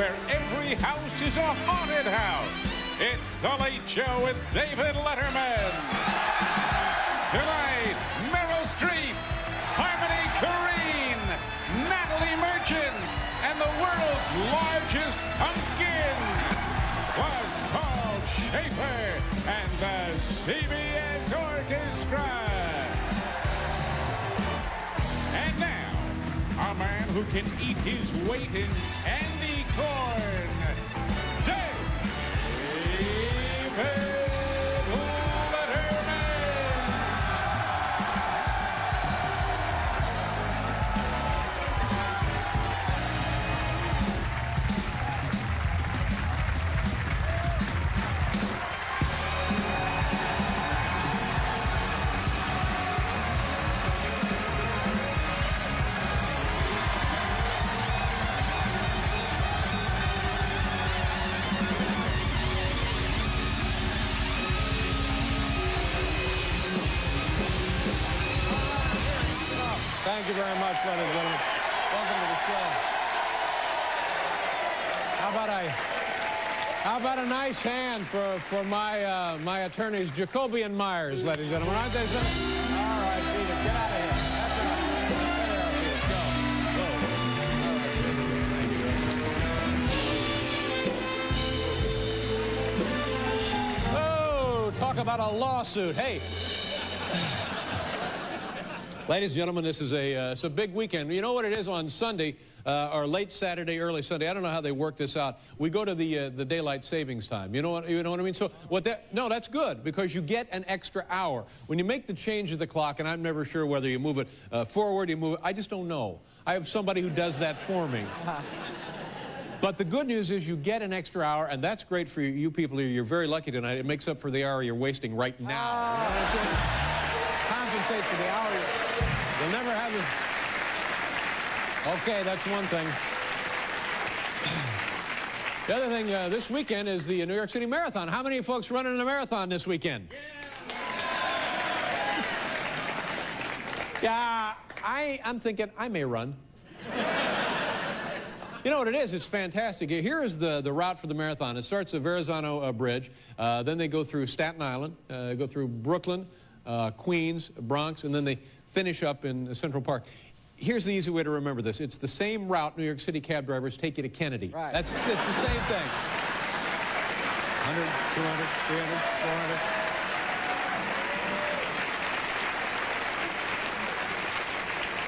where every house is a haunted house. It's The Late Show with David Letterman. Tonight, Meryl Streep, Harmony Korine, Natalie Merchant, and the world's largest pumpkin, plus Paul Schaefer and the CBS Orchestra. And now, a man who can eat his weight in candy corn, David Letterman. Thank you very much, ladies and gentlemen. Welcome to the show. How about a nice hand for my my attorneys, Jacoby and Myers, ladies and gentlemen? Aren't they? All right, Peter, get out of here. That's enough. Oh, talk about a lawsuit. Hey. Ladies and gentlemen, this is it's a big weekend. You know what it is on Sunday, or late Saturday, early Sunday. I don't know how they work this out. We go to the daylight savings time. You know what I mean? So no, that's good because you get an extra hour. When you make the change of the clock, and I'm never sure whether you move it forward, you move it. I just don't know. I have somebody who does that for me. But the good news is you get an extra hour, and that's great for you people. You're very lucky tonight. It makes up for the hour you're wasting right now. You know what I'm saying? Compensate for the hour. You'll never have it. Okay, that's one thing. The other thing, this weekend is the New York City Marathon. How many folks running a marathon this weekend? Yeah, I'm thinking I may run. You know what it is? It's fantastic. Here is the route for the marathon. It starts at Verrazano Bridge. Then they go through Staten Island, go through Brooklyn, Queens, Bronx, and then they finish up in Central Park. Here's the easy way to remember this. It's the same route New York City cab drivers take you to Kennedy. Right. It's the same thing. 100, 200, 300,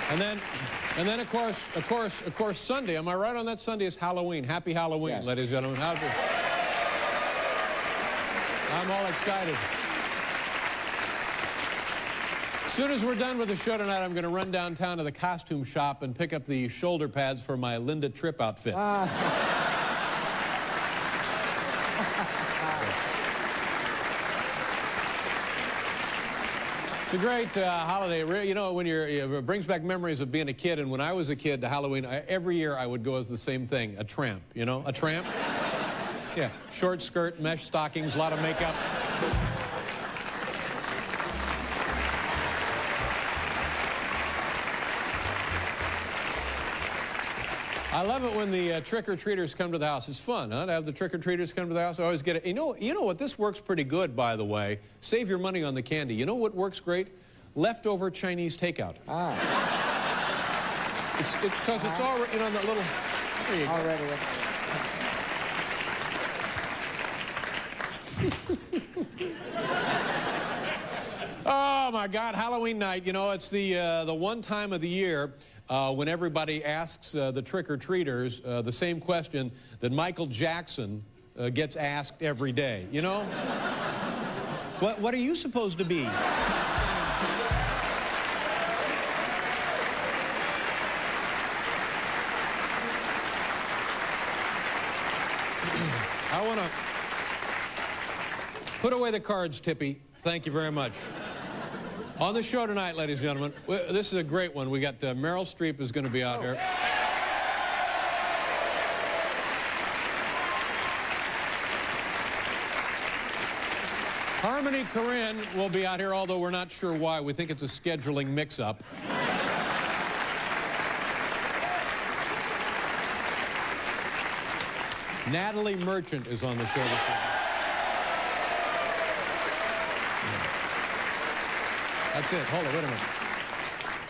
400. And then of course, Sunday. Am I right on that? Sunday is Halloween. Happy Halloween, yes. Ladies and gentlemen. I'm all excited. As soon as we're done with the show tonight, I'm going to run downtown to the costume shop and pick up the shoulder pads for my Linda Tripp outfit. It's a great holiday. You know, when it brings back memories of being a kid. And when I was a kid, to Halloween, every year I would go as the same thing, a tramp. You know, a tramp? Yeah, short skirt, mesh stockings, a lot of makeup. I love it when the trick-or-treaters come to the house. It's fun, huh, to have the trick-or-treaters come to the house. I always get it. You know what? This works pretty good, by the way. Save your money on the candy. You know what works great? Leftover Chinese takeout. It's because it's already, you know, that little... There you go. Oh, my God, Halloween night. You know, it's the one time of the year when everybody asks the trick-or-treaters the same question that Michael Jackson gets asked every day. You know? What are you supposed to be? I want to put away the cards, Tippy. Thank you very much. On the show tonight, ladies and gentlemen, this is a great one. We got Meryl Streep is going to be out here. Harmony Korine will be out here, although we're not sure why. We think it's a scheduling mix-up. Natalie Merchant is on the show this evening. That's it. Hold it. Wait a minute.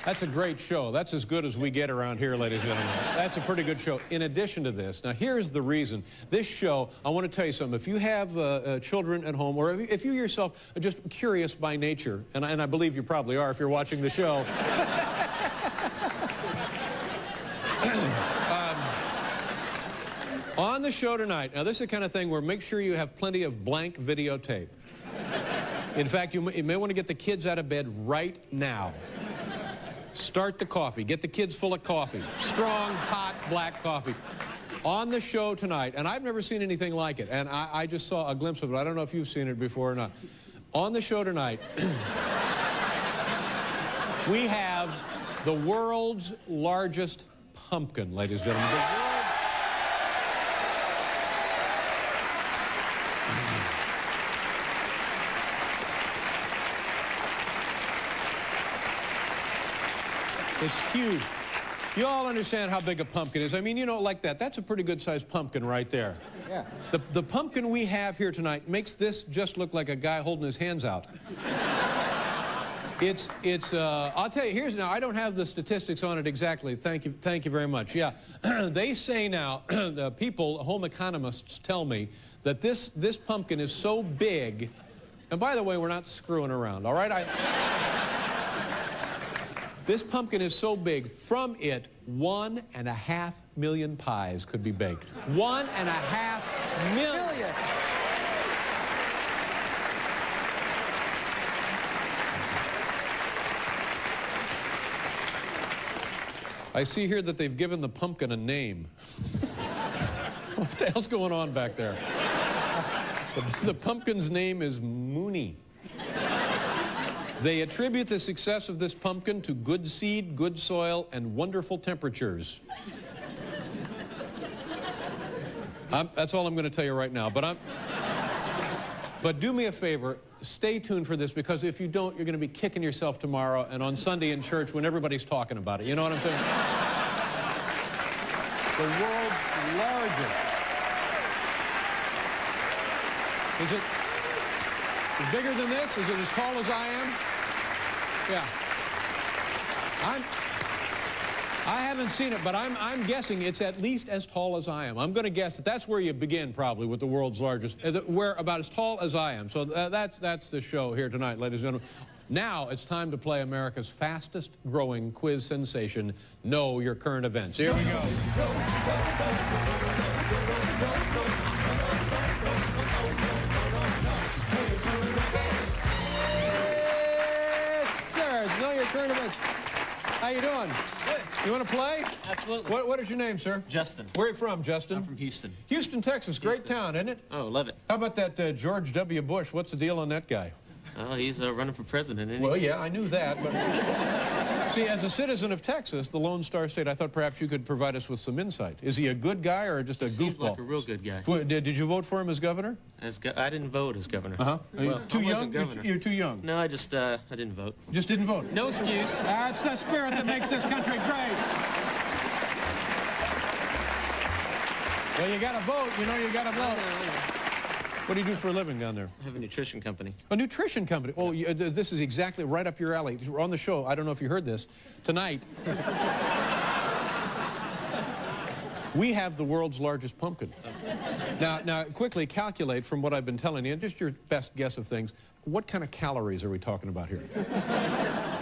That's a great show. That's as good as we get around here, ladies and gentlemen. That's a pretty good show. In addition to this, now here's the reason. This show, I want to tell you something. If you have children at home, or if you yourself are just curious by nature, and I believe you probably are if you're watching the show. On the show tonight, now this is the kind of thing where make sure you have plenty of blank videotape. In fact, you may want to get the kids out of bed right now. Start the coffee. Get the kids full of coffee. Strong, hot, black coffee. On the show tonight, and I've never seen anything like it, and I just saw a glimpse of it. I don't know if you've seen it before or not. On the show tonight, we have the world's largest pumpkin, ladies and gentlemen. It's huge. You all understand how big a pumpkin is. I mean, you know, like that. That's a pretty good-sized pumpkin right there. Yeah. The pumpkin we have here tonight makes this just look like a guy holding his hands out. I'll tell you, now, I don't have the statistics on it exactly. Thank you very much. Yeah, they say now, the people, home economists tell me that this pumpkin is so big, and by the way, we're not screwing around, all right? This pumpkin is so big, from it, 1.5 million pies could be baked. 1.5 million. I see here that they've given the pumpkin a name. What the hell's going on back there? The pumpkin's name is Mooney. They attribute the success of this pumpkin to good seed, good soil, and wonderful temperatures. That's all I'm going to tell you right now. But do me a favor, stay tuned for this, because if you don't, you're going to be kicking yourself tomorrow and on Sunday in church when everybody's talking about it. You know what I'm saying? The world's largest. Is it bigger than this? Is it as tall as I am? Yeah. I haven't seen it, but I'm guessing it's at least as tall as I am. I'm going to guess that that's where you begin, probably, with the world's largest. We're about as tall as I am. So that's the show here tonight, ladies and gentlemen. Now it's time to play America's fastest growing quiz sensation, Know Your Current Events. Here we go. Know Your Current Events. How you doing? Good. You want to play? Absolutely. What is your name, sir? Justin. Where are you from, Justin? I'm from Houston. Houston, Texas. Great town, isn't it? Oh, love it. How about that George W. Bush? What's the deal on that guy? Oh, he's running for president, isn't he? Well, yeah, I knew that, but see, as a citizen of Texas, the Lone Star State, I thought perhaps you could provide us with some insight. Is he a good guy or just a Seems goofball? like a real good guy. Did you vote for him as governor? I didn't vote as governor. Uh-huh. Well, Too I young? wasn't governor. You're too young. No, I didn't vote. Just didn't vote? No excuse. It's the spirit that makes this country great. Well, you got to vote. You know you got to vote. What do you do for a living down there? I have a nutrition company. A nutrition company. Oh, this is exactly right up your alley. We're on the show. I don't know if you heard this. Tonight, we have the world's largest pumpkin. Now, quickly calculate from what I've been telling you, just your best guess of things, what kind of calories are we talking about here?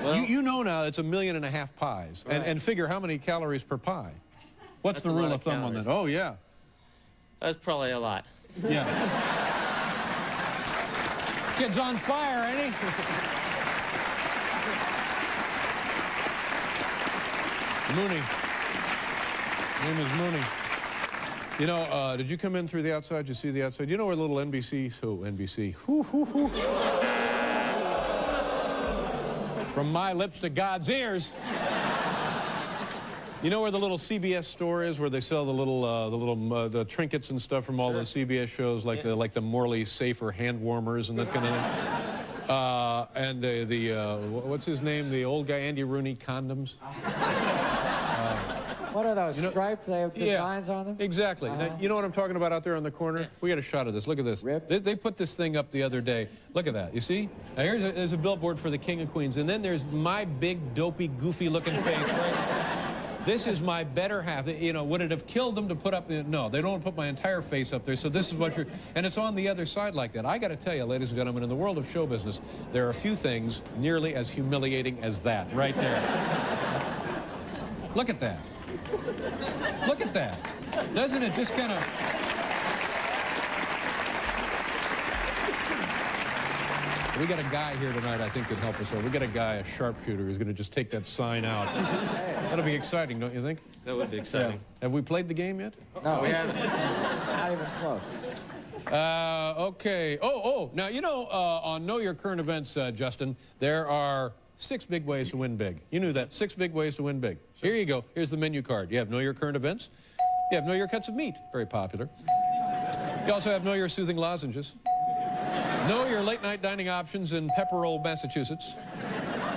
Well, you know now it's 1.5 million pies. Right. And figure how many calories per pie. What's That's the a rule lot of of thumb on calories. that? Oh, yeah. that's probably a lot. Yeah. Kid's on fire, ain't he? Mooney. Name is Mooney. You know, did you come in through the outside? Did you see the outside? You know where little NBC? Oh, NBC. From my lips to God's ears. You know where the little CBS store is, where they sell the little the trinkets and stuff from all the CBS shows, like the Morley Safer hand warmers and that kind of thing. And what's his name? The old guy, Andy Rooney, condoms. What are those, striped? They have designs on them? Exactly. Now, you know what I'm talking about out there on the corner? We got a shot of this. Look at this. They put this thing up the other day. Look at that. You see? Now, there's a billboard for the King of Queens, and then there's my big, dopey, goofy-looking face right there. This is my better half. You know, would it have killed them to put up? No, they don't put my entire face up there. So this is what you're, and it's on the other side like that. I got to tell you, ladies and gentlemen, in the world of show business, there are a few things nearly as humiliating as that right there. Look at that. Look at that. Doesn't it just kind of... We got a guy here tonight I think could help us out. We got a guy, a sharpshooter, who's going to just take that sign out. That'll be exciting, don't you think? That would be exciting. Yeah. Have we played the game yet? No, we haven't. Not even close. Okay. Now, you know, on Know Your Current Events, Justin, there are 6 big ways to win big. You knew that. 6 big ways to win big. Sure. Here you go. Here's the menu card. You have Know Your Current Events. You have Know Your Cuts of Meat. Very popular. You also have Know Your Soothing Lozenges. Know your late-night dining options in Pepperell, Massachusetts.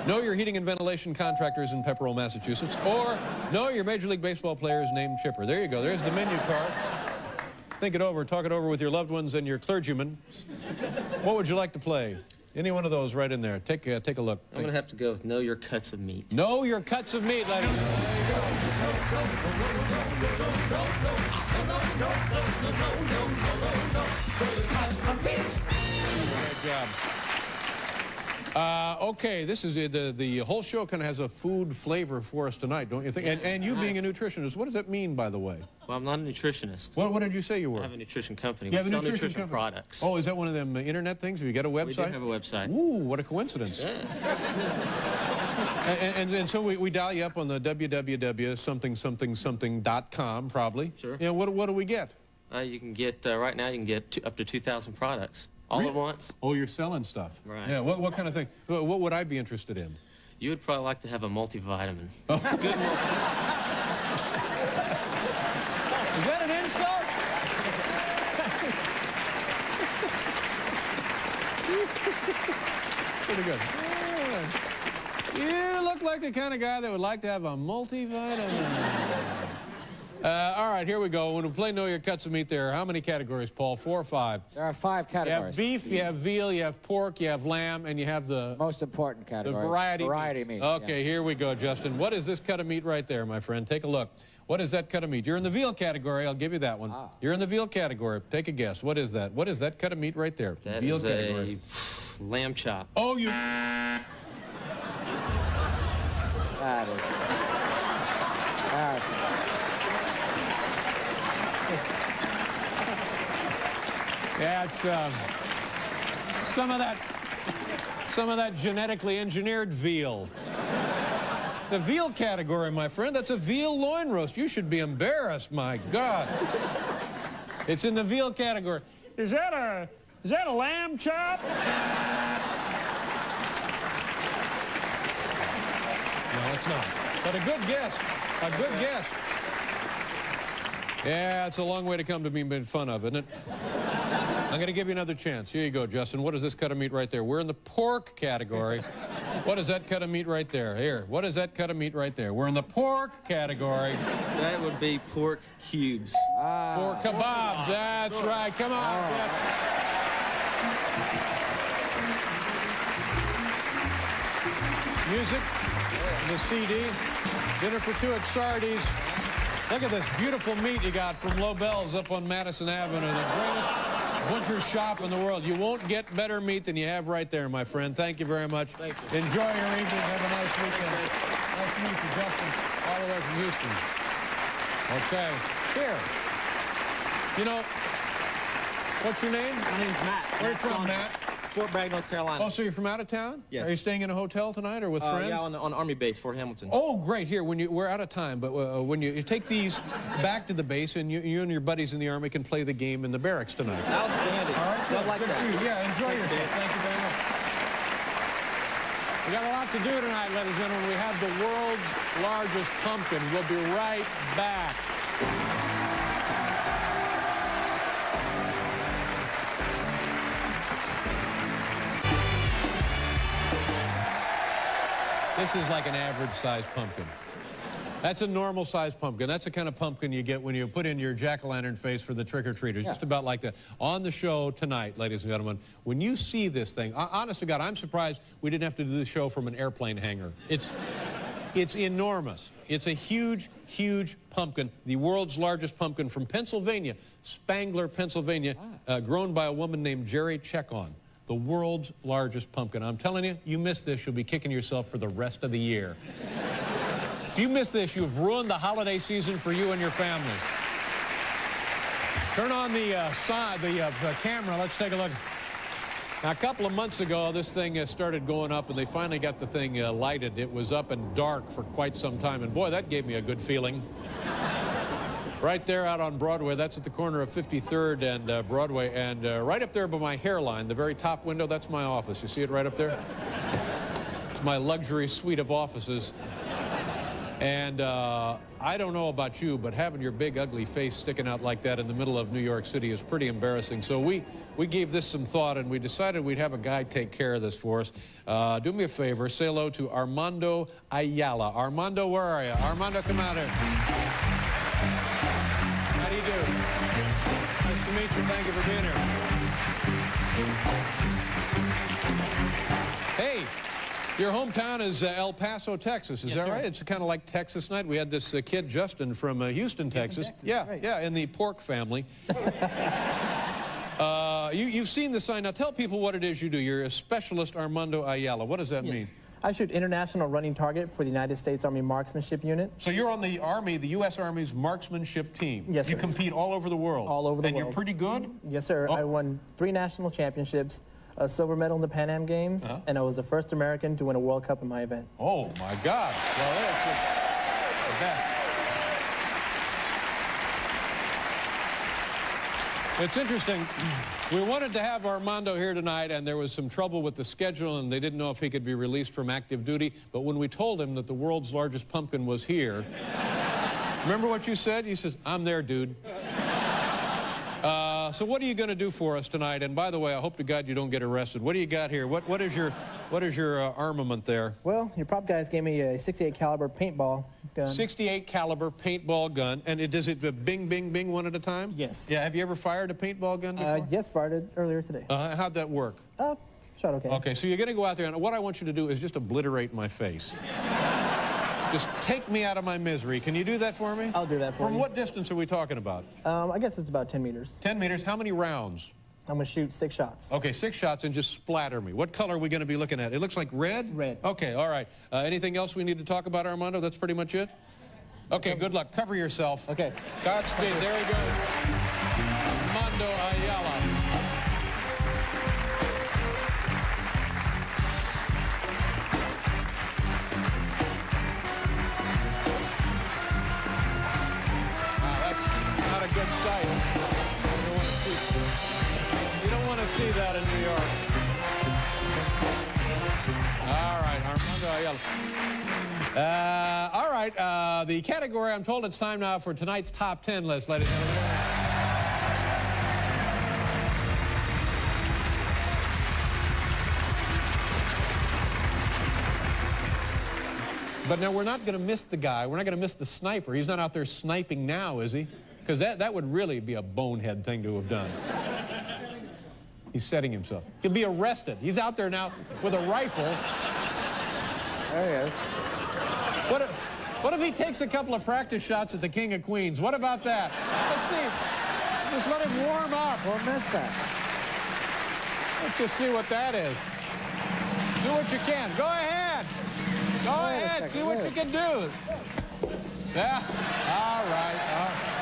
Know your heating and ventilation contractors in Pepperell, Massachusetts. Or know your Major League Baseball players named Chipper. There you go. There's the menu card. Think it over. Talk it over with your loved ones and your clergymen. What would you like to play? Any one of those right in there. Take a look. I'm going to have to go with Know Your Cuts of Meat. Know Your Cuts of Meat, ladies. There you go. Great job. Okay, this is the whole show kind of has a food flavor for us tonight, don't you think? And you being a nutritionist, what does that mean, by the way? Well, I'm not a nutritionist. What did you say you were? I have a nutrition company. You have We a sell nutrition nutrition company? products. Oh, is that one of them internet things? Have you got a website? We do have a website. Ooh, what a coincidence. Yeah. And so we dial you up on the www.something.com, probably. Sure. Yeah, what do we get? You can get, right now, you can get up to 2,000 products. All at once. Oh, you're selling stuff. Right. Yeah, what kind of thing? What would I be interested in? You would probably like to have a multivitamin. Oh. Good multivitamin. Is that an insult? Pretty good. You look like the kind of guy that would like to have a multivitamin. All right, here we go. When we play Know Your Cuts of Meat, there are how many categories, Paul? 4 or 5? There are 5 categories. You have beef, you have veal, you have pork, you have lamb, and you have the... Most important category. The variety meat. Okay, Here we go, Justin. What is this cut of meat right there, my friend? Take a look. What is that cut of meat? You're in the veal category. I'll give you that one. You're in the veal category. Take a guess. What is that? What is that cut of meat right there? That veal is category. a lamb chop. Oh, you... That is embarrassing. Yeah, it's some of that genetically engineered veal. The veal category, my friend, that's a veal loin roast. You should be embarrassed, my God. It's in the veal category. Is that a lamb chop? No, it's not. But a good guess. A good guess. Yeah, it's a long way to come to being made fun of, isn't it? I'm going to give you another chance. Here you go, Justin. What is this cut of meat right there? We're in the pork category. What is that cut of meat right there? Here. What is that cut of meat right there? We're in the pork category. That would be pork cubes. Pork kebabs. That's right. Come on. Yep. Music. The CD. Dinner for 2 at Sardi's. Look at this beautiful meat you got from Lobel's up on Madison Avenue. The greatest butcher shop in the world. You won't get better meat than you have right there, my friend. Thank you very much. Thank you. Enjoy your evening. Have a nice weekend. Nice to meet you, Justin, all the way from Houston. Okay. Here. You know, what's your name? My name's Matt. Where are you from, Matt? Fort Bragg, North Carolina. Oh, so you're from out of town? Yes. Are you staying in a hotel tonight or with friends? Yeah, on Army base, Fort Hamilton. Oh, great. Here, we're out of time, but when you take these back to the base and you and your buddies in the Army can play the game in the barracks tonight. Outstanding. All right, I good, like good that. for you. Yeah, enjoy yourself. Dan. Thank you very much. We got a lot to do tonight, ladies and gentlemen. We have the world's largest pumpkin. We'll be right back. This is like an average-sized pumpkin. That's a normal-sized pumpkin. That's the kind of pumpkin you get when you put in your jack-o'-lantern face for the trick-or-treaters. Yeah. Just about like that. On the show tonight, ladies and gentlemen, when you see this thing, honest to God, I'm surprised we didn't have to do the show from an airplane hangar. It's enormous. It's a huge, huge pumpkin, the world's largest pumpkin from Pennsylvania, Spangler, Pennsylvania, grown by a woman named Jerry Chekon. The world's largest pumpkin. I'm telling you, you miss this, you'll be kicking yourself for the rest of the year. If you miss this, you've ruined the holiday season for you and your family. Turn on the camera. Let's take a look. Now, a couple of months ago, this thing started going up, and they finally got the thing lighted. It was up and dark for quite some time, and boy, that gave me a good feeling. Right there out on Broadway, that's at the corner of 53rd and Broadway, and right up there by my hairline, the very top window, that's my office. You see it right up there? It's my luxury suite of offices. And I don't know about you, but having your big, ugly face sticking out like that in the middle of New York City is pretty embarrassing. So we gave this some thought, and we decided we'd have a guy take care of this for us. Do me a favor, say hello to Armando Ayala. Armando, where are you? Armando, come out here. How do you do? Nice to meet you. Thank you for being here. Hey. Your hometown is El Paso, Texas. Is that right? It's kind of like Texas night. We had this kid, Justin, from Houston, Texas. Yeah, right. Yeah, in the pork family. You've seen the sign. Now tell people what it is you do. You're a specialist, Armando Ayala. What does that mean? I shoot international running target for the United States Army Marksmanship Unit. So you're on the Army, the U.S. Army's marksmanship team. Yes, sir. You compete all over the world. All over the world. And you're pretty good? Yes, sir. I won 3 national championships, a silver medal in the Pan Am Games, and I was the first American to win a World Cup in my event. Oh, my God. Well, that's it's interesting. We wanted to have Armando here tonight, and there was some trouble with the schedule, and they didn't know if he could be released from active duty. But when we told him that the world's largest pumpkin was here, remember what you said? He says, "I'm there, dude." So what are you going to do for us tonight? And by the way, I hope to God you don't get arrested. What do you got here? What is your armament there? Well, your prop guys gave me a 68 caliber paintball gun. 68 caliber paintball gun. And does it bing, bing, bing one at a time? Yes. Yeah. Have you ever fired a paintball gun before? Yes, fired it earlier today. How'd that work? Shot okay. Okay, so you're going to go out there, and what I want you to do is just obliterate my face. Just take me out of my misery. Can you do that for me? I'll do that for you. From what distance are we talking about? I guess it's about 10 meters. 10 meters. How many rounds? I'm going to shoot 6 shots. Okay, 6 shots and just splatter me. What color are we going to be looking at? It looks like red? Red. Okay, all right. Anything else we need to talk about, Armando? That's pretty much it? Okay, good luck. Cover yourself. Okay. Godspeed. There he goes. Armando Ayala. Good sight. You don't want to see that in New York. All right, Armando Ayala. All right, the category, I'm told it's time now for tonight's top 10 list, ladies and gentlemen. But now we're not going to miss the guy. We're not going to miss the sniper. He's not out there sniping now, is he? Because that would really be a bonehead thing to have done. He's setting himself. He'll be arrested. He's out there now with a rifle. There he is. What if he takes a couple of practice shots at the King of Queens? What about that? Let's see. Just let him warm up. We'll miss that. Let's just see what that is. Do what you can. Go ahead. Go ahead. See what you can do. Yeah. All right. All right.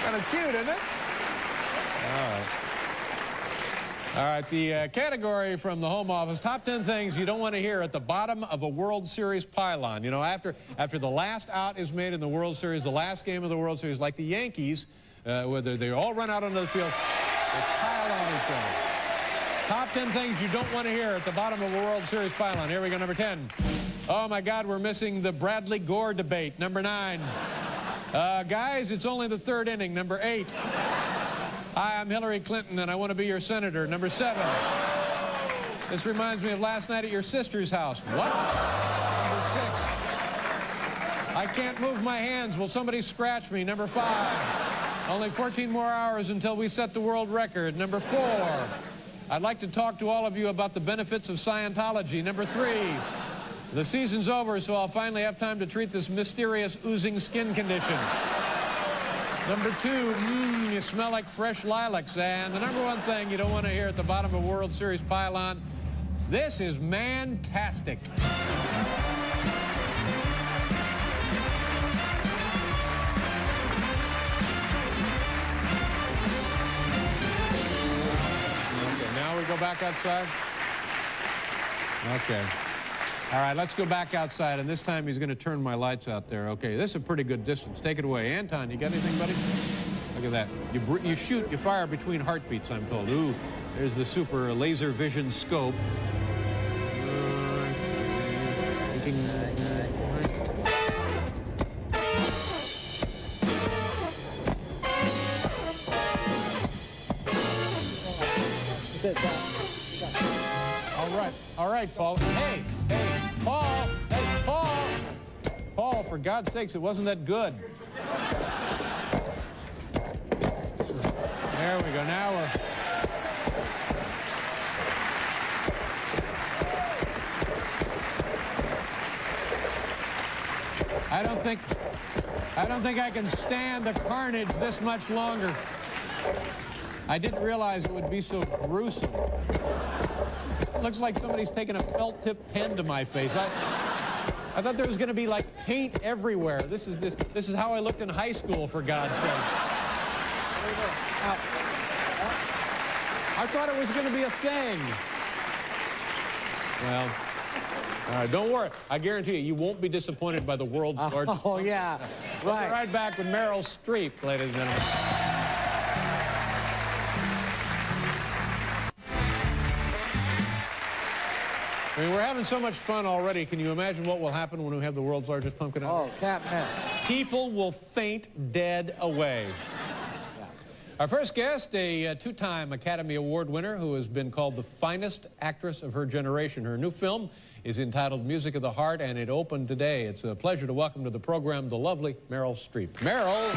Kind of cute, isn't it? All right. All right, the category from the Home Office, top 10 things you don't want to hear at the bottom of a World Series pylon. You know, after the last out is made in the World Series, the last game of the World Series, like the Yankees, whether they all run out onto the field, they pile on each other. Top 10 things you don't want to hear at the bottom of a World Series pylon. Here we go, number 10. Oh, my God, we're missing the Bradley Gore debate. Number 9. Guys, it's only the 3rd inning. Number 8. Hi, I'm Hillary Clinton, and I want to be your senator. Number 7. This reminds me of last night at your sister's house. What? Number 6. I can't move my hands. Will somebody scratch me? Number 5. Only 14 more hours until we set the world record. Number 4. I'd like to talk to all of you about the benefits of Scientology. Number 3. The season's over, so I'll finally have time to treat this mysterious oozing skin condition. Number 2, you smell like fresh lilacs. And the number 1 thing you don't want to hear at the bottom of a World Series pylon, this is man-tastic. Okay, now we go back outside. Okay. All right, let's go back outside, and this time he's going to turn my lights out there. Okay, this is a pretty good distance. Take it away. Anton, you got anything, buddy? Look at that. You fire between heartbeats, I'm told. Ooh, there's the super laser vision scope. All right, Paul. Hey, Paul. Hey, Paul. Paul, for God's sakes, it wasn't that good. There we go. Now we're... I don't think I can stand the carnage this much longer. I didn't realize it would be so gruesome. It looks like somebody's taken a felt-tip pen to my face. I thought there was going to be like paint everywhere. This is how I looked in high school, for God's sake. I thought it was going to be a thing. Well, all right, don't worry. I guarantee you won't be disappointed by the world's largest. Oh, yeah. We'll be right back with Meryl Streep, ladies and gentlemen. I mean, we're having so much fun already. Can you imagine what will happen when we have the world's largest pumpkin out? Oh, can't miss. People will faint dead away. Our first guest, a 2-time Academy Award winner who has been called the finest actress of her generation. Her new film is entitled Music of the Heart, and it opened today. It's a pleasure to welcome to the program the lovely Meryl Streep. Meryl.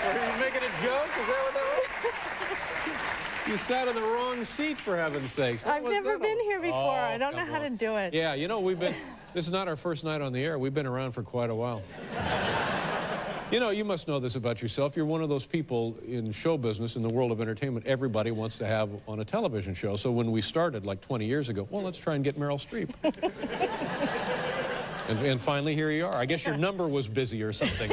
Are you making a joke? Is that what that was? You sat in the wrong seat, for heaven's sakes. I've never been here before. I don't know how to do it. Yeah, you know, this is not our first night on the air. We've been around for quite a while. You know, you must know this about yourself. You're one of those people in show business, in the world of entertainment, everybody wants to have on a television show. So when we started like 20 years ago, well, let's try and get Meryl Streep. and finally, here you are. I guess your number was busy or something.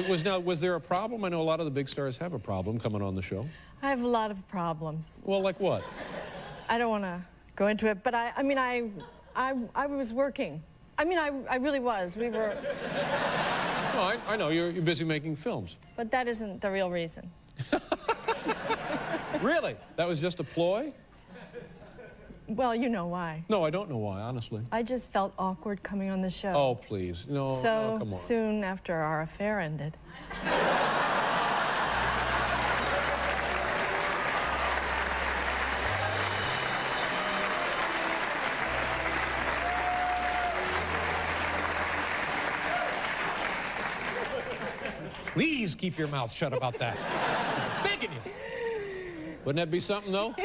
Was there a problem? I know a lot of the big stars have a problem coming on the show. I have a lot of problems. Well, like what? I don't want to go into it, but I mean, I was working. I mean, I really was. We were... No, I know. You're busy making films. But that isn't the real reason. Really? That was just a ploy? Well, you know why. No, I don't know why, honestly. I just felt awkward coming on the show. Oh, please. No, so come on. soon after our affair ended. Please keep your mouth shut about that. Begging you. Wouldn't that be something, though?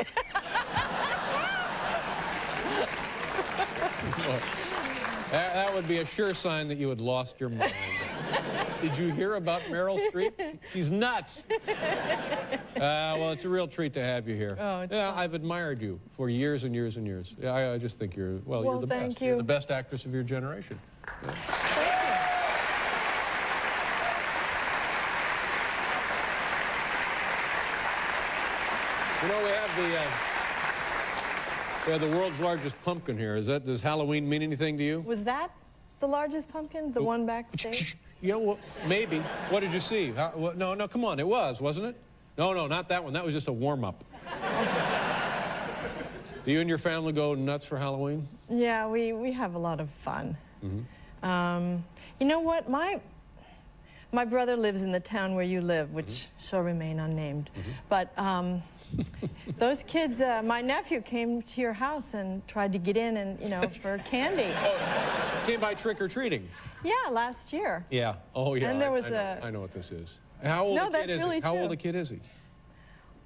That would be a sure sign that you had lost your mind. Did you hear about Meryl Streep? She's nuts. Well, it's a real treat to have you here. Oh, it's yeah, fun. I've admired you for years and years and years. Yeah, I just think you're the thank best. you. You're the best actress of your generation. Yeah. You know, we have We have the world's largest pumpkin here. Does Halloween mean anything to you? Was that the largest pumpkin? The one backstage? Yeah, well, maybe. What did you see? No, come on. It wasn't it? No, not that one. That was just a warm-up. Do you and your family go nuts for Halloween? Yeah, we have a lot of fun. You know what? My brother lives in the town where you live, which shall remain unnamed. But those kids, my nephew came to your house and tried to get in and, for candy. Oh, came by trick-or-treating? Yeah, last year. Yeah. Oh, yeah. And there was I know what this is. How old a kid is he? How old a kid is he?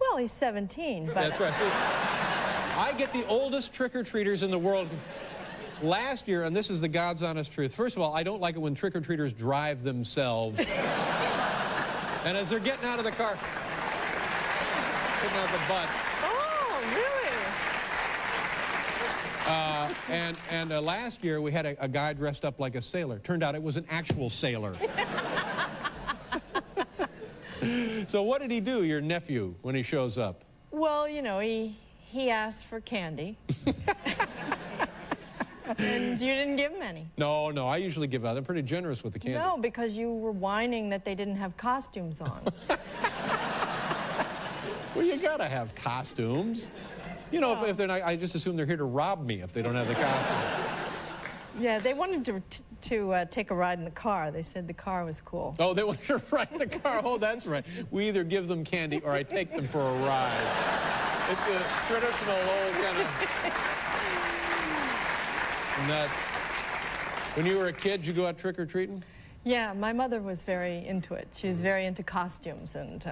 Well, he's 17. But That's right. See, I get the oldest trick-or-treaters in the world. Last year, and this is the God's honest truth, first of all, I don't like it when trick-or-treaters drive themselves. And as they're getting out of the car, getting out the butt. Oh, really? And last year, we had a guy dressed up like a sailor. Turned out it was an actual sailor. So what did he do, your nephew, when he shows up? Well, he asked for candy. And you didn't give him any. No, I usually give out. I'm pretty generous with the candy. No, because you were whining that they didn't have costumes on. Well, you gotta have costumes. If they're not, I just assume they're here to rob me if they don't have the costume. Yeah, they wanted to take a ride in the car. They said the car was cool. Oh, they wanted to ride in the car. Oh, that's right. We either give them candy or I take them for a ride. It's a traditional old kind of nuts. When you were a kid, did you go out trick-or-treating? Yeah, my mother was very into it. She was very into costumes, and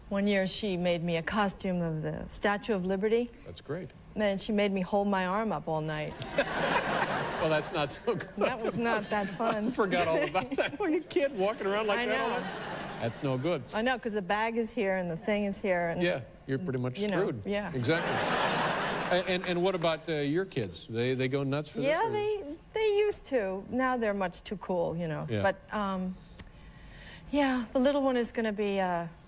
one year she made me a costume of the Statue of Liberty. That's great. And then she made me hold my arm up all night. Well, that's not so good. That was not that fun. I forgot all about that. Well, you kid walking around like I that all know. night? That's no good. I know, because the bag is here and the thing is here. And, Yeah, you're pretty much screwed. Yeah. Exactly. And what about your kids? They go nuts for this? Yeah, or? they used to. Now they're much too cool, Yeah. But, yeah, the little one is going to be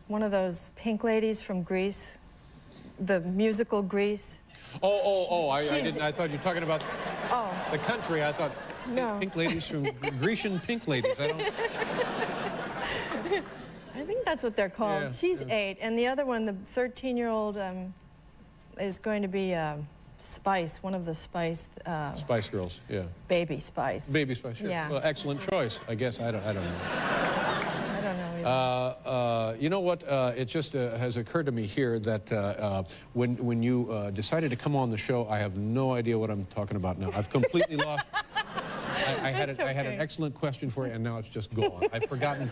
one of those pink ladies from Greece, the musical Greece. Oh, I didn't. I thought you were talking about the country. I thought No. pink ladies from Grecian pink ladies. I don't. I think that's what they're called. Yeah, She's 8, and the other one, the 13-year-old, is going to be Spice, one of the Spice. Spice Girls, yeah. Baby Spice. Baby Spice, sure. Yeah. Well, excellent choice. I guess I don't know. I don't know either. You know what? It just has occurred to me here that when you decided to come on the show, I have no idea what I'm talking about now. I've completely lost. I had an excellent question for you, and now it's just gone. I've forgotten.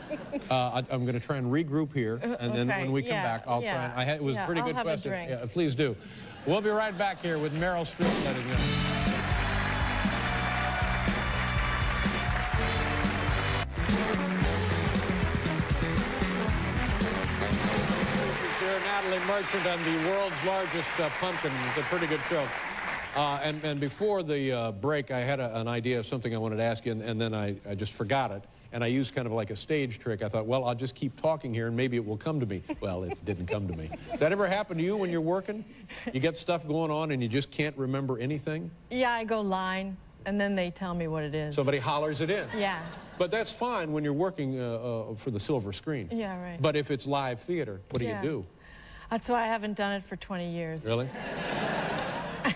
I'm going to try and regroup here, and then when we come back, I'll try. And it was a pretty good I'll have question. a drink. Yeah, please do. We'll be right back here with Meryl Streep letting you know. Natalie Merchant and the world's largest pumpkin. It's a pretty good show. And before the break, I had an idea of something I wanted to ask you, and then I just forgot it. And I used kind of like a stage trick. I thought, well, I'll just keep talking here, and maybe it will come to me. Well, it didn't come to me. Does that ever happen to you when you're working? You get stuff going on, and you just can't remember anything? Yeah, I go line, and then they tell me what it is. Somebody hollers it in. Yeah. But that's fine when you're working for the silver screen. Yeah, right. But if it's live theater, what do you do? That's why I haven't done it for 20 years. Really?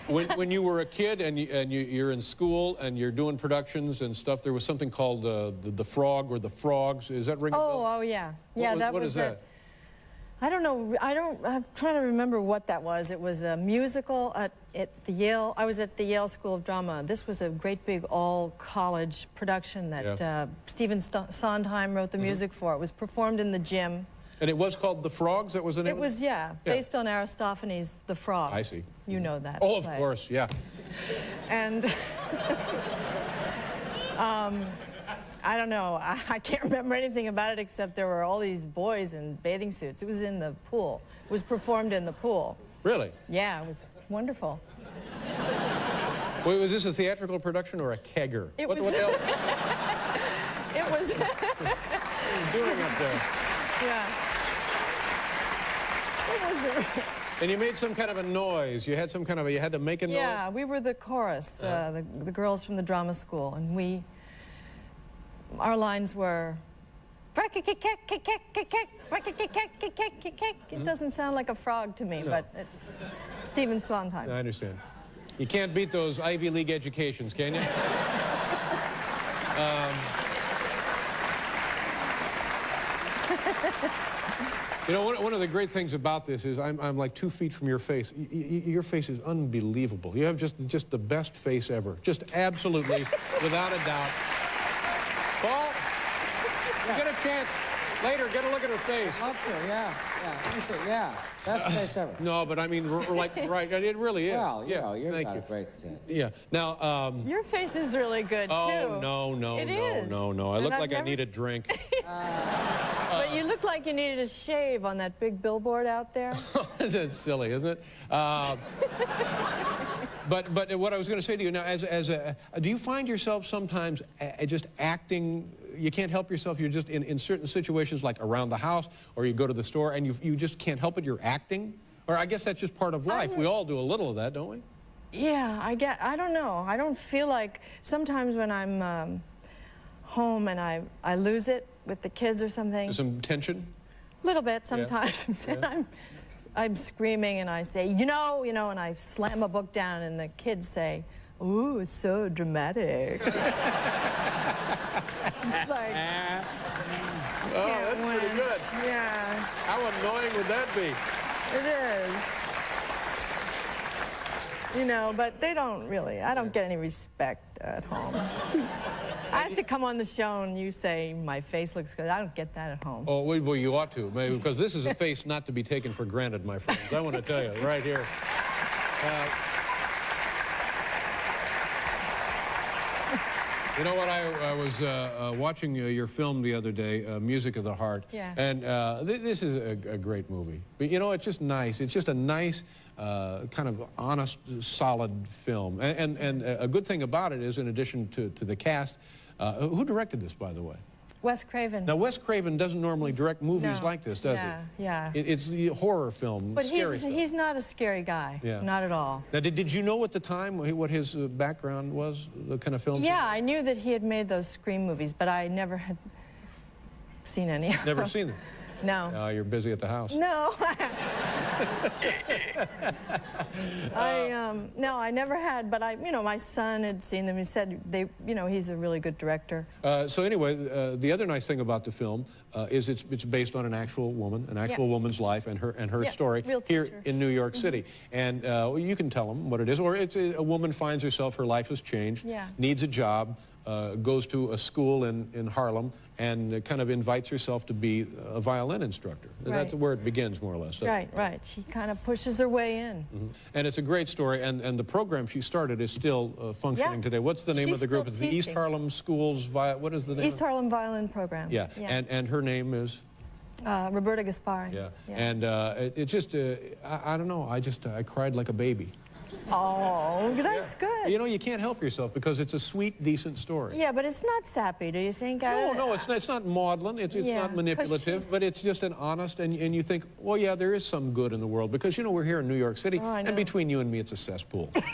When you were a kid and you're in school and you're doing productions and stuff, there was something called the Frog or the Frogs. Is that ring a bell? Oh, yeah. Yeah, What is that? I don't know. I'm trying to remember what that was. It was a musical at the Yale. I was at the Yale School of Drama. This was a great big all-college production that Stephen Sondheim wrote the music for. It was performed in the gym. And it was called The Frogs? That was the name It of was, based on Aristophanes' The Frogs. I see. You know that. Oh, of play. course, yeah. And I don't know. I can't remember anything about it except there were all these boys in bathing suits. It was in the pool. It was performed in the pool. Really? Yeah, it was wonderful. Wait, was this a theatrical production or a kegger? It What was. the hell It was. are you doing up there? Yeah. And you made some kind of a noise. You had some kind of you had to make a noise? Yeah, we were the chorus, the girls from the drama school, and our lines were, it doesn't sound like a frog to me, but it's Stephen Sondheim. I understand. You can't beat those Ivy League educations, can you? You know, one of the great things about this is I'm like 2 feet from your face. Your face is unbelievable. You have just the best face ever. Just absolutely, without a doubt. Paul, you get a chance later, get a look at her face. Love to, yeah. Let me see, yeah. Best face ever. No, but I mean, right, it really is. Well, yeah, you've thank got you. a great Yeah. Now, Your face is really good, too. oh, no. It is. No. I And look I've like I never- need a drink. But you look like you needed a shave on that big billboard out there. That's silly, isn't it? But what I was going to say to you now, do you find yourself sometimes just acting? You can't help yourself. You're just in certain situations, like around the house, or you go to the store, and you just can't help it. You're acting, or I guess that's just part of life. We all do a little of that, don't we? Yeah, I don't know. I don't feel like sometimes when I'm home and I lose it with the kids or something. Some tension. A little bit sometimes. Yeah. And I'm screaming and I say, you know, and I slam a book down and the kids say, ooh, so dramatic. It's like, Oh, that's pretty good. yeah, How annoying would that be? it is. You know, but they don't really, I don't get any respect at home. I have to come on the show and you say my face looks good. I don't get that at home. Oh, well, you ought to, maybe, because this is a face not to be taken for granted, my friends. I want to tell you, right here. You know what, I was watching your film the other day, Music of the Heart, Yeah. and this is a great movie. But you know, it's just nice. It's just a nice, kind of honest, solid film. And a good thing about it is, in addition to the cast, who directed this, by the way? Wes Craven. Now, Wes Craven doesn't normally direct movies No. like this, does he? Yeah. It's the horror film, But scary stuff. he's not a scary guy. Yeah. Not at all. Now, did you know at the time what his background was, the kind of films? Yeah, I knew that he had made those Scream movies, but I never had seen any of Never them. seen them? No. You're busy at the house. No. No, I never had, but my son had seen them. He said he's a really good director. So anyway, the other nice thing about the film is it's based on an actual woman, woman's life and her Yeah, story real here teacher. in New York City. And you can tell them what it is. Or it's a woman finds herself, her life has changed, Yeah. needs a job, goes to a school in Harlem, and kind of invites herself to be a violin instructor. Right. That's where it begins, more or less. Right. She kind of pushes her way in. Mhm. And it's a great story, and the program she started is still functioning Yeah. today. What's the name She's of the group? still It's the East teaching. Harlem Schools, what is the name? East Harlem Violin Program. Yeah, and her name is? Roberta Gaspari. Yeah. And it just, I don't know, I cried like a baby. Oh, that's good. You know, you can't help yourself because it's a sweet, decent story. Yeah, but it's not sappy, do you think? No, it's not maudlin, it's Yeah, not 'cause manipulative, she's- but it's just an honest, and you think, well, yeah, there is some good in the world, because, you know, we're here in New York City, Oh, I know. and between you and me, it's a cesspool. You know?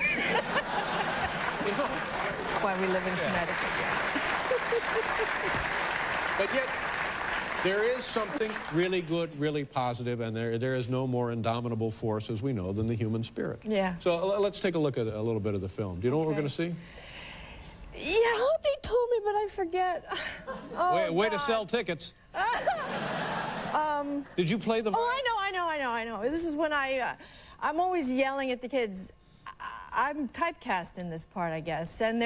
Why we live in Connecticut. But yet, there is something really good, really positive, and there is no more indomitable force, as we know, than the human spirit. Yeah. So let's take a look at a little bit of the film. Do you know what we're going to see? Yeah, they told me, but I forget. Oh, Way to God. sell tickets. Did you play the? Oh, I know. This is when I'm always yelling at the kids. I'm typecast in this part, I guess, and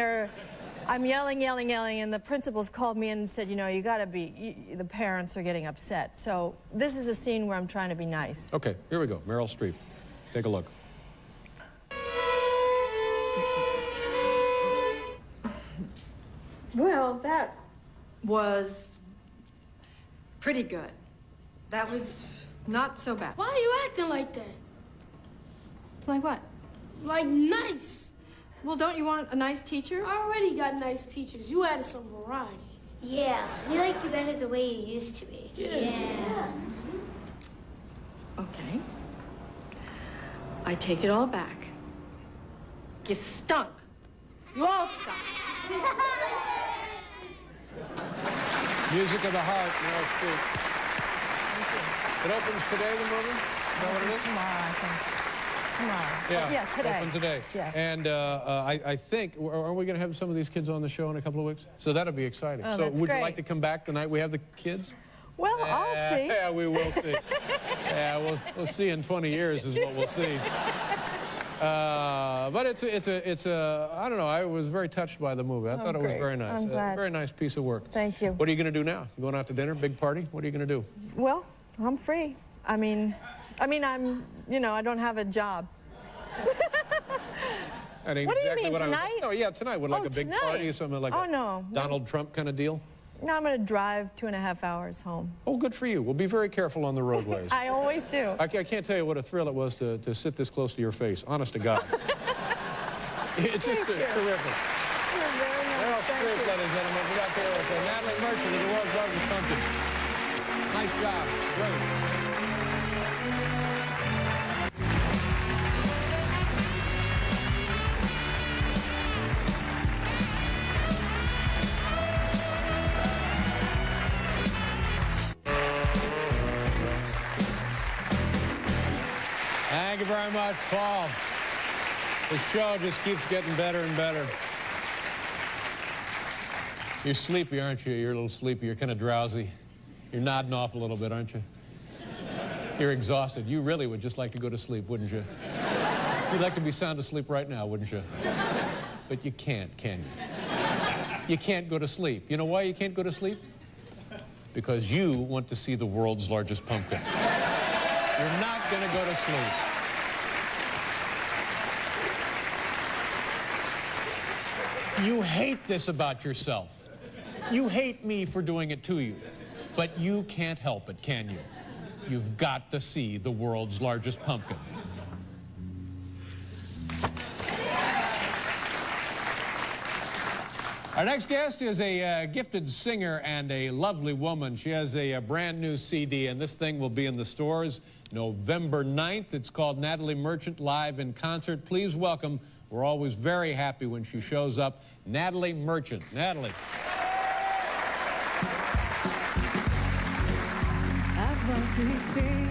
I'm yelling, and the principals called me in and said, you got to be, the parents are getting upset. So this is a scene where I'm trying to be nice. Okay, here we go. Meryl Streep. Take a look. Well, that was pretty good. That was not so bad. Why are you acting like that? Like what? Like nice. Well, don't you want a nice teacher? I already got nice teachers. You added some variety. Yeah, we like you better the way you used to be. Yeah. Okay. I take it all back. You stunk. You all stunk. Music of the Heart, Meryl Streep. It opens today, the movie? Is that what it is? Tomorrow, I think. Tomorrow. Yeah, Yeah, today. Open today. Yeah. And I think, are we going to have some of these kids on the show in a couple of weeks? So that'll be exciting. Oh, so that's would you great. like to come back the night we have the kids? Well, I'll see. Yeah, we will see. Yeah, we'll see in 20 years is what we'll see. But it's a, I don't know, I was very touched by the movie. I thought it was great. very nice. I'm glad. Very nice piece of work. Thank you. What are you going to do now? You going out to dinner, big party? What are you going to do? Well, I'm free. I mean, I'm, I don't have a job. That ain't What do you exactly mean, what tonight? No, yeah, tonight. Would like a big tonight? party or something like Oh, a no. Donald Trump kind of deal? No, I'm going to drive 2.5 hours home. Oh, good for you. We'll be very careful on the roadways. I always do. I can't tell you what a thrill it was to sit this close to your face, honest to God. It's just terrific. You're very nice. Meryl Thank Streep, you. ladies and gentlemen. We got there with Natalie Merchant of the world's largest pumpkin. Nice job. Brilliant. Thank you very much, Paul. The show just keeps getting better and better. You're sleepy, aren't you? You're a little sleepy. You're kind of drowsy. You're nodding off a little bit, aren't you? You're exhausted. You really would just like to go to sleep, wouldn't you? You'd like to be sound asleep right now, wouldn't you? But you can't, can you? You can't go to sleep. You know why you can't go to sleep? Because you want to see the world's largest pumpkin. You're not going to go to sleep. You hate this about yourself. You hate me for doing it to you. But you can't help it, can you? You've got to see the world's largest pumpkin. Our next guest is a gifted singer and a lovely woman. She has a brand new CD, and this thing will be in the stores November 9th. It's called Natalie Merchant Live in Concert. Please welcome, we're always very happy when she shows up, Natalie Merchant. Natalie. I've walked these days,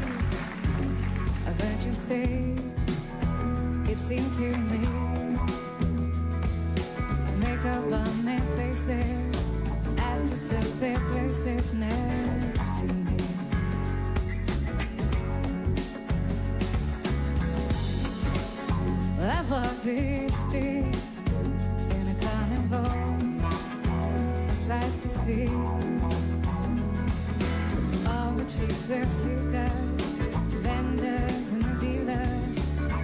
I've heard your stays. It seemed to me, make up on their faces, actors took their places next to me. Well, I've walked these streets in a carnival, sights to see. All the chiefs and seekers, vendors and dealers,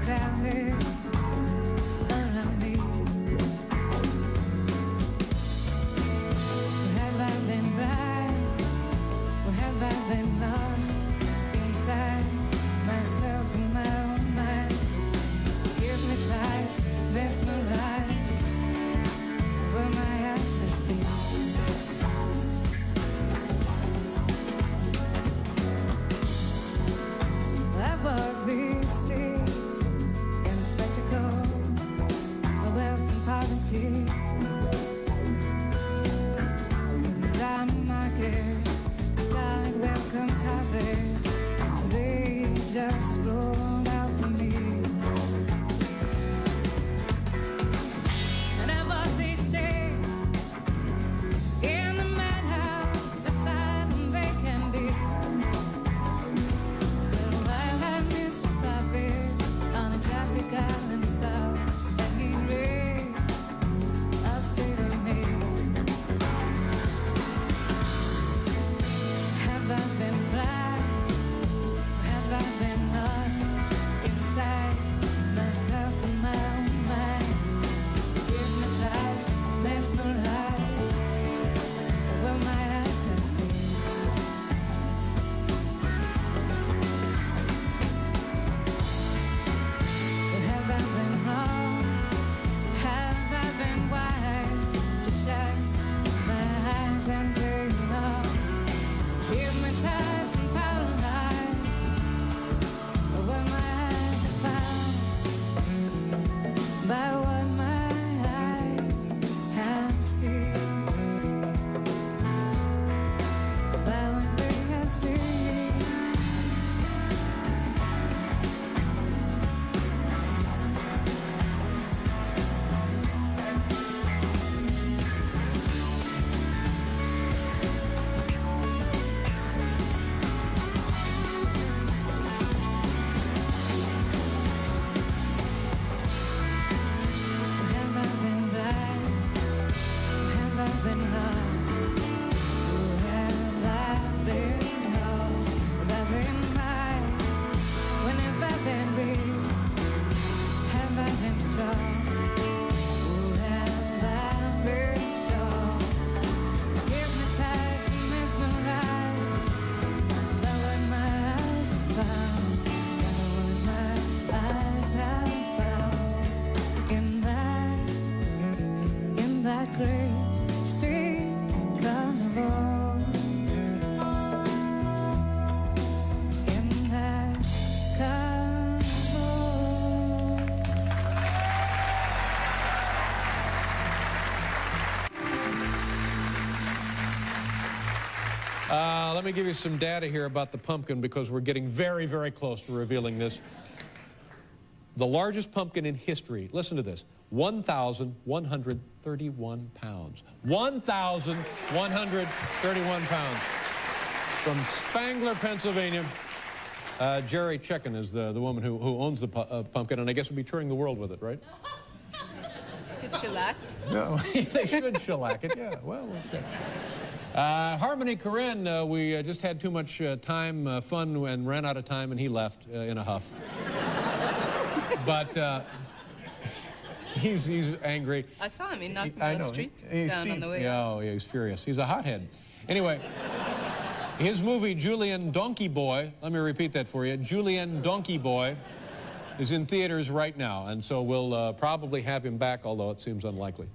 crowded around me. Have I been blind? Or have I been lost inside myself and my own mind? Hypnotized, mesmerized, were my eyes that see. I walk these streets in a spectacle of wealth and poverty. In the diamond market, scarlet welcome carpet, they just rolled out for me. And I walk these streets in the madhouse, asylum they can be. Little while I miss profit on a traffic island stop, and he read, I'll say to me, have I been blind? Have I been lost Let me give you some data here about the pumpkin because we're getting very, very close to revealing this. The largest pumpkin in history, listen to this, 1,131 pounds. 1,131 pounds. From Spangler, Pennsylvania. Jerry Checken is the woman who owns the pumpkin, and I guess will be touring the world with it, right? Is it shellacked? No, they should shellac it, yeah. Well, we'll check. Harmony Korine, we just had too much time, fun, and ran out of time, and he left in a huff. But he's angry. I saw him. He knocked me on the street down on the way. Yeah, oh, yeah, he's furious. He's a hothead. Anyway, his movie, Julian Donkey Boy, let me repeat that for you. Julian Donkey Boy is in theaters right now, and so we'll probably have him back, although it seems unlikely.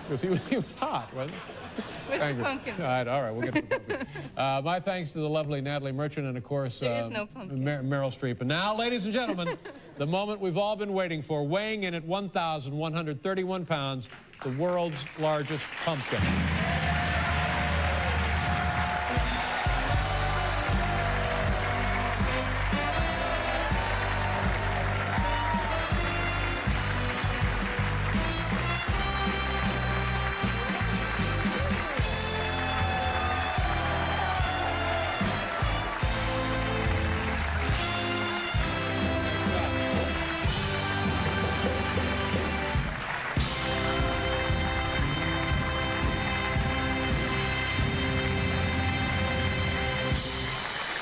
Because he was hot, wasn't he? Where's the pumpkin? All right, we'll get to the pumpkin. My thanks to the lovely Natalie Merchant and, of course, there is no pumpkin. Meryl Streep. And now, ladies and gentlemen, the moment we've all been waiting for, weighing in at 1,131 pounds, the world's largest pumpkin.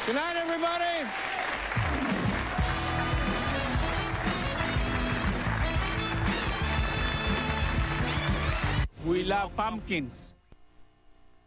Good night, everybody. We love pumpkins.